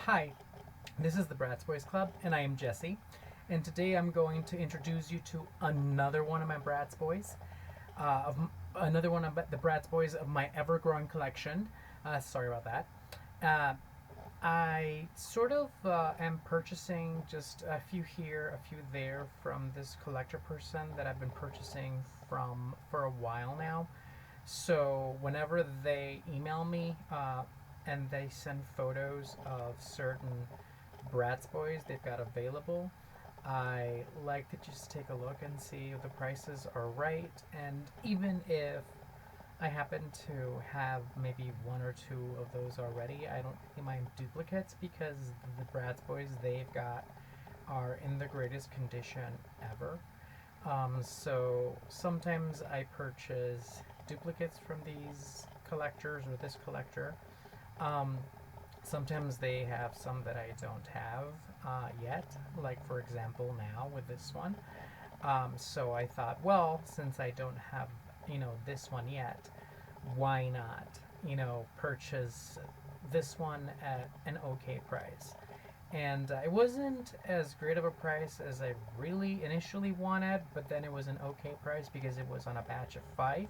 Hi, this is the Bratz Boyz Club, and I am Jesse. And today I'm going to introduce you to another one of my Bratz Boys, another one of the Bratz Boys of my ever-growing collection. Sorry about that. Uh, I sort of am purchasing just a few here, a few there from this collector person that I've been purchasing from for a while now. So whenever they email me and they send photos of certain Bratz Boys they've got available, I like to just take a look and see if the prices are right. And even if I happen to have maybe one or two of those already, I don't really mind duplicates because the Bratz Boys they've got are in the greatest condition ever. So sometimes I purchase duplicates from these collectors or this collector. Um, Sometimes they have some that I don't have yet, like for example now with this one. So I thought, well, since I don't have, this one yet, why not, purchase this one at an okay price? And it wasn't as great of a price as I really initially wanted, but then it was an okay price because it was on a batch of five,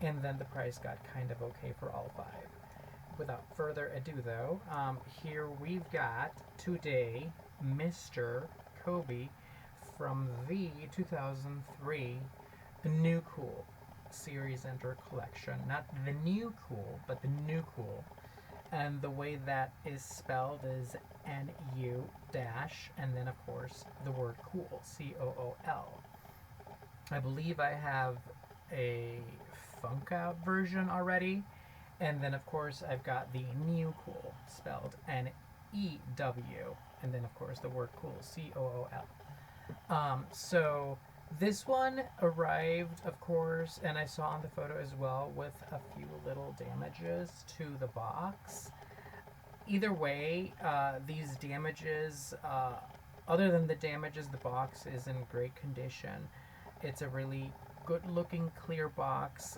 and then the price got kind of okay for all five. Without further ado, though, here we've got today Mr. Koby from the 2003 New Cool series Enter collection. Not the new cool, but the new cool. And the way that is spelled is NU dash, and then of course the word cool, COOL. I believe I have a Funka version already, and then of course I've got the new cool spelled NEW, and then of course the word cool, COOL. So this one arrived, of course, and I saw on the photo as well, with a few little damages to the box. Either way, these damages, other than the damages, the box is in great condition. It's a really good looking clear box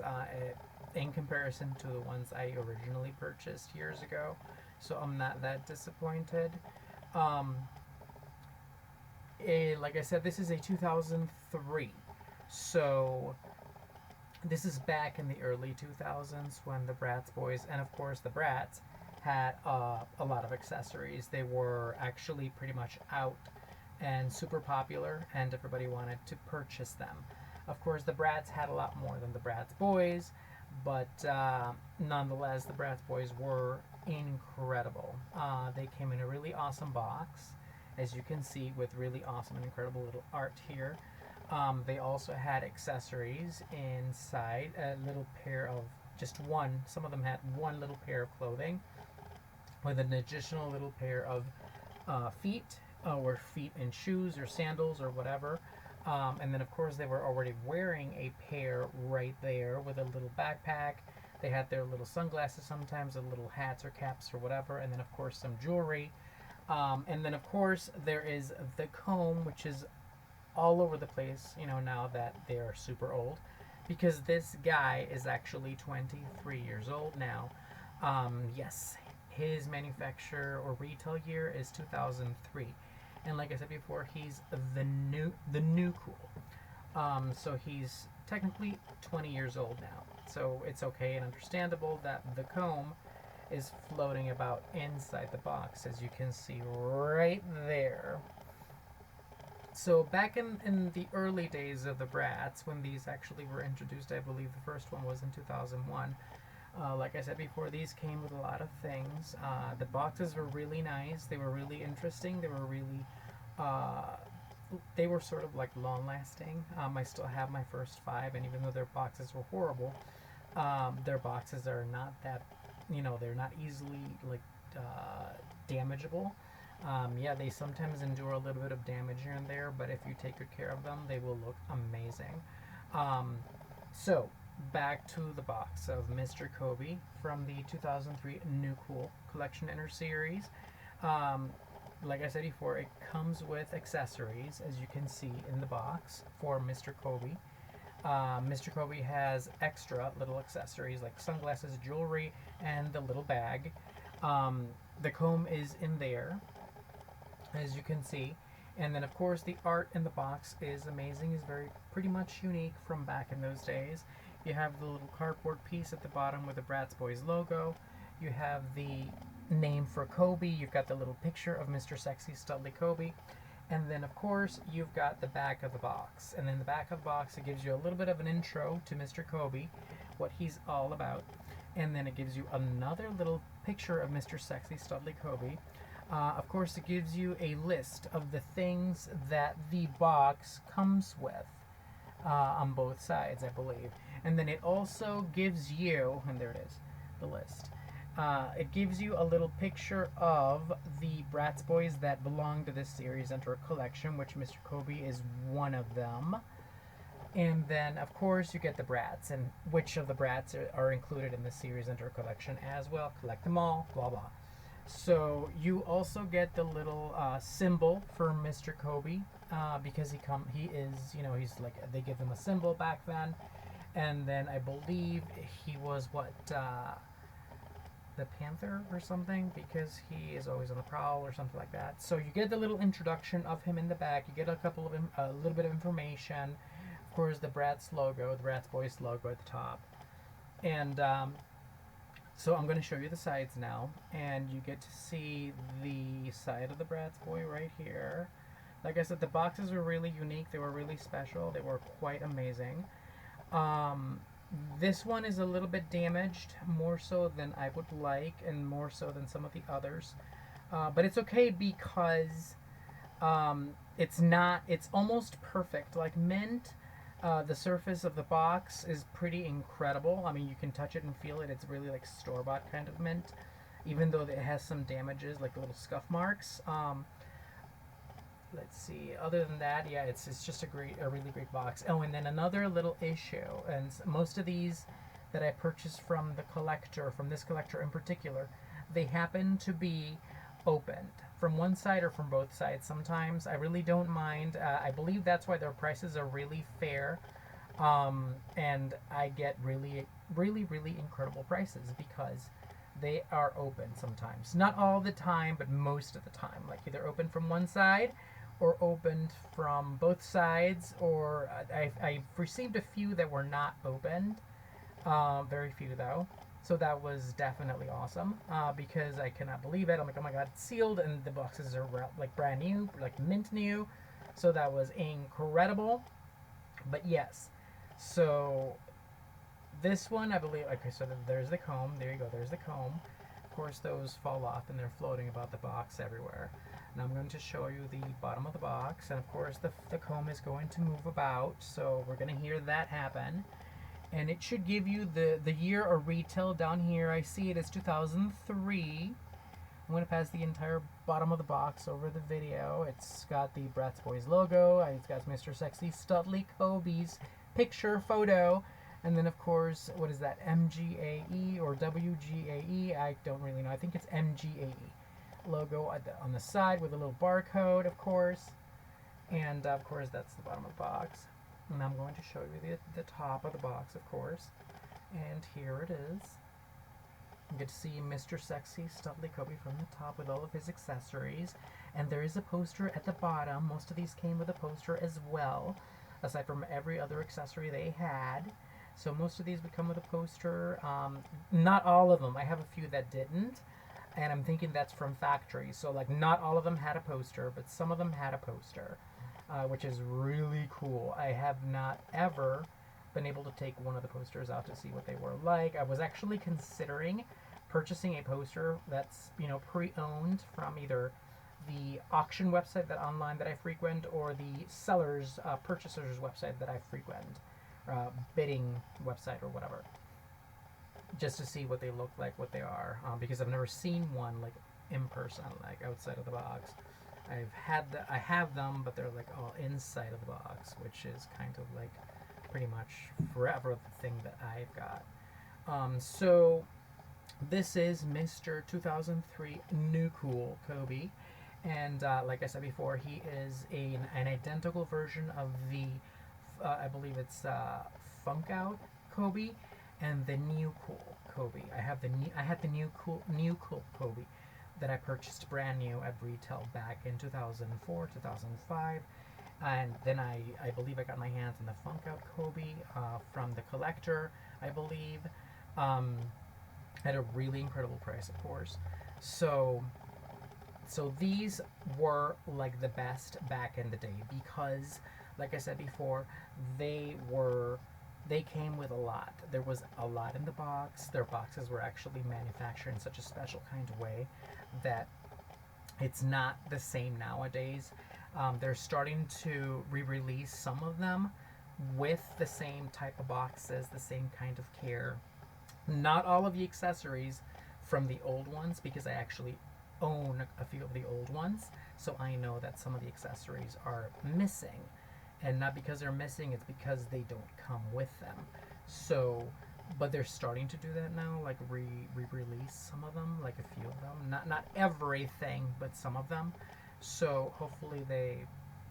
in comparison to the ones I originally purchased years ago. So I'm not that disappointed. Um, like I said, this is a 2003. So this is back in the early 2000s when the Bratz Boys, and of course the Bratz, had a lot of accessories. They were actually pretty much out and super popular, and everybody wanted to purchase them. Of course, the Bratz had a lot more than the Bratz Boys, but nonetheless, the Bratz Boys were incredible. They came in a really awesome box, as you can see, with really awesome and incredible little art here. They also had accessories inside, a little pair of just one. Some of them had one little pair of clothing with an additional little pair of feet, or feet in shoes or sandals or whatever. And then, of course, they were already wearing a pair right there with a little backpack. They had their little sunglasses sometimes, or little hats or caps or whatever, and then, of course, some jewelry. And then, of course, there is the comb, which is all over the place, now that they're super old, because this guy is actually 23 years old now. Yes, his manufacturer or retail year is 2003. And like I said before, he's the new cool. So he's technically 20 years old now. So it's okay and understandable that the comb is floating about inside the box, as you can see right there. So back in the early days of the Bratz, when these actually were introduced, I believe the first one was in 2001. Like I said before, these came with a lot of things. The boxes were really nice. They were really interesting. Uh, they were sort of like long lasting. I still have my first five, and even though their boxes were horrible, their boxes are not that, they're not easily like damageable. Yeah, they sometimes endure a little bit of damage here and there, but if you take good care of them, they will look amazing. Um, so, back to the box of Mr. Koby from the 2003 New Cool Collection Inner Series. Um, like I said before, it comes with accessories, as you can see in the box, for Mr. Koby. Mr. Koby has extra little accessories like sunglasses, jewelry, and the little bag. Um, the comb is in there, as you can see. And then of course the art in the box is amazing, is very pretty much unique from back in those days. You have the little cardboard piece at the bottom with the Bratz Boyz logo. You have the name for Koby. You've got the little picture of Mr. Sexy Studly Koby. And then of course you've got the back of the box. And in the back of the box it gives you a little bit of an intro to Mr. Koby, what he's all about. And then it gives you another little picture of Mr. Sexy Studly Koby. Of course, it gives you a list of the things that the box comes with on both sides, I believe. And then it also gives you, and there it is, the list. It gives you a little picture of the Bratz Boyz that belong to this series Enter collection, which Mr. Koby is one of them. And then, of course, you get the Bratz, and which of the Bratz are included in the series Enter collection as well. Collect them all, blah, blah. So you also get the little symbol for Mr. Koby because he is, you know, he's like, they give him a symbol back then. And then I believe he was what, the Panther or something, because he is always on the prowl or something like that. So you get the little introduction of him in the back. You get a little bit of information. Of course, the Bratz logo, the Bratz Boyz logo at the top. And so I'm going to show you the sides now, and you get to see the side of the Bratz Boy right here. Like I said, the boxes were really unique. They were really special. They were quite amazing. This one is a little bit damaged, more so than I would like, and more so than some of the others. But it's okay because it's almost perfect. Like mint. The surface of the box is pretty incredible. I mean, you can touch it and feel it. It's really like store-bought kind of mint, even though it has some damages, like little scuff marks. Let's see. Other than that, yeah, it's just a really great box. Oh, and then another little issue, and most of these that I purchased from this collector in particular, they happen to be opened from one side or from both sides. Sometimes I really don't mind. I believe that's why their prices are really fair, and I get really incredible prices because they are open sometimes. Not all the time, but most of the time. Like either open from one side or opened from both sides, or I've received a few that were not opened, very few though. So that was definitely awesome because I cannot believe it. I'm like, oh my god, it's sealed and the boxes are like brand new, like mint new. So that was incredible. But yes, so this one, I believe, okay, so there's the comb. There you go, there's the comb. Of course, those fall off and they're floating about the box everywhere. Now I'm going to show you the bottom of the box. And of course, the comb is going to move about. So we're going to hear that happen. And it should give you the year of retail down here. I see it as 2003. I'm going to pass the entire bottom of the box over the video. It's got the Bratz Boyz logo. It's got Mr. Sexy Studly Koby's photo. And then, of course, what is that? MGAE or WGAE? I don't really know. I think it's MGAE. Logo on the side with a little barcode, of course. And, of course, that's the bottom of the box. And I'm going to show you the top of the box, of course. And here it is. You get to see Mr. Sexy Studly Koby from the top with all of his accessories. And there is a poster at the bottom. Most of these came with a poster as well, aside from every other accessory they had. So most of these would come with a poster. Not all of them. I have a few that didn't. And I'm thinking that's from factory. So like not all of them had a poster, but some of them had a poster. Which is really cool. I have not ever been able to take one of the posters out to see what they were like. I was actually considering purchasing a poster that's, you know, pre-owned from either the auction website online that I frequent or the seller's, purchaser's website that I frequent, bidding website or whatever, just to see what they look like, what they are, because I've never seen one like in person, like outside of the box. I have them, but they're like all inside of the box, which is kind of like pretty much forever the thing that I've got. So this is Mr. 2003 New Cool Koby, and like I said before, he is an identical version of the, I believe it's Funk Out Koby and the New Cool Koby. I had the New Cool Koby. that I purchased brand new at retail back in 2004, 2005. And then I believe I got my hands on the Funk Out Koby from the collector, I believe, at a really incredible price, of course. So, so these were like the best back in the day because, like I said before, they were they came with a lot. There was a lot in the box. Their boxes were actually manufactured in such a special kind of way that it's not the same nowadays. They're starting to re-release some of them with the same type of boxes, the same kind of care. Not all of the accessories from the old ones, because I actually own a few of the old ones, so I know that some of the accessories are missing. And not because they're missing, it's because they don't come with them. So, but they're starting to do that now, like re-release some of them, like a few of them. Not everything, but some of them. So hopefully they,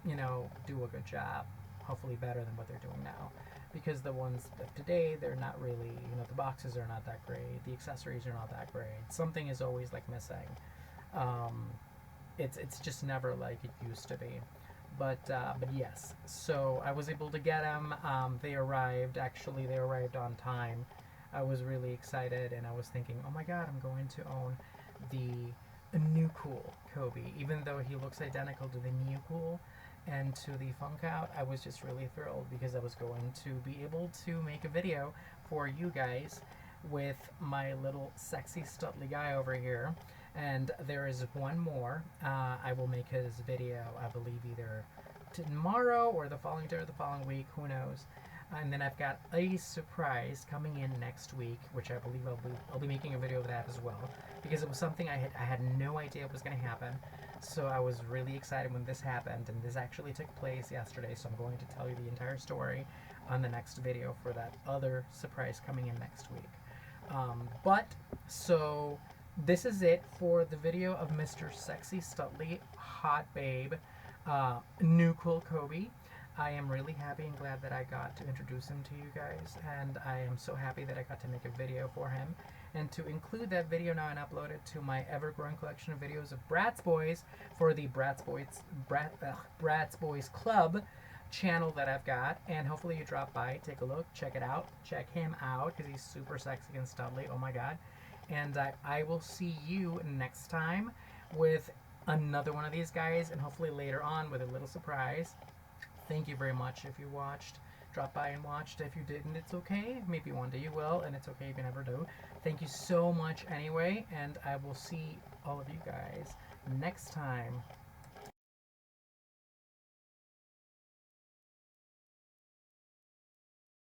do a good job. Hopefully better than what they're doing now. Because the ones of today, they're not really, the boxes are not that great. The accessories are not that great. Something is always like missing. Um, it's just never like it used to be. But yes, so I was able to get them. They arrived. Actually, they arrived on time. I was really excited, and I was thinking, oh my god, I'm going to own the new cool Koby, even though he looks identical to the new cool and to the Funk Out. I was just really thrilled because I was going to be able to make a video for you guys with my little sexy studly guy over here. And there is one more. I will make his video, I believe, either tomorrow or the following day or the following week. Who knows? And then I've got a surprise coming in next week, which I believe I'll be making a video of that as well, because it was something I had no idea was going to happen. So I was really excited when this happened, and this actually took place yesterday. So I'm going to tell you the entire story on the next video for that other surprise coming in next week. So this is it for the video of Mr. Sexy Studly Hot Babe New Cool Koby. I am really happy and glad that I got to introduce him to you guys, and I am so happy that I got to make a video for him and to include that video now and upload it to my ever-growing collection of videos of Bratz Boyz for the Bratz Boyz Club channel that I've got. And hopefully you drop by, take a look, check it out, check him out because he's super sexy and studly. Oh my god. And I will see you next time with another one of these guys, and hopefully later on with a little surprise. Thank you very much if you watched. Drop by and watched. If you didn't, it's okay. Maybe one day you will, and it's okay if you never do. Thank you so much anyway, and I will see all of you guys next time.